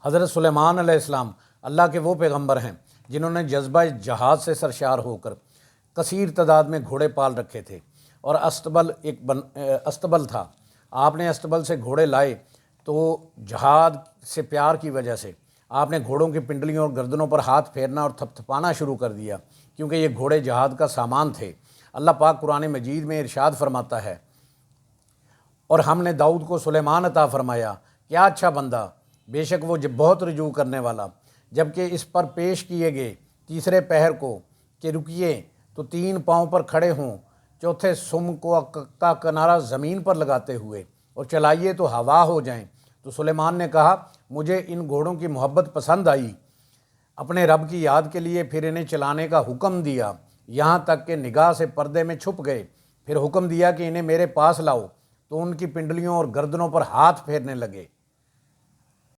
हज़रत सुलेमान अलैहिस्सलाम अल्लाह के वो पैगंबर हैं जिन्होंने जज्बा जहाद से सरशार होकर कसीर तादाद में घोड़े पाल रखे थे। और अस्तबल था। आपने अस्तबल से घोड़े लाए तो जहाद से प्यार की वजह से आपने घोड़ों की पिंडलियों और गर्दनों पर हाथ फेरना और थपथपाना शुरू कर दिया, क्योंकि ये घोड़े जहाद का सामान थे। अल्लाह पाक कुरान मजीद में इरशाद फरमाता है, और हमने दाऊद को सुलेमान अता फरमाया, क्या अच्छा बंदा, बेशक वो बहुत रुजू करने वाला। जबकि इस पर पेश किए गए तीसरे पहर को कि रुकिए तो 3 पाँव पर खड़े हों, चौथे सुम को का किनारा ज़मीन पर लगाते हुए, और चलाइए तो हवा हो जाएं। तो सुलेमान ने कहा, मुझे इन घोड़ों की मोहब्बत पसंद आई। अपने रब की याद के लिए फिर इन्हें चलाने का हुक्म दिया, यहाँ तक कि निगाह से पर्दे में छुप गए। फिर हुक्म दिया कि इन्हें मेरे पास लाओ, तो उनकी पिंडलियों और गर्दनों पर हाथ फेरने लगे।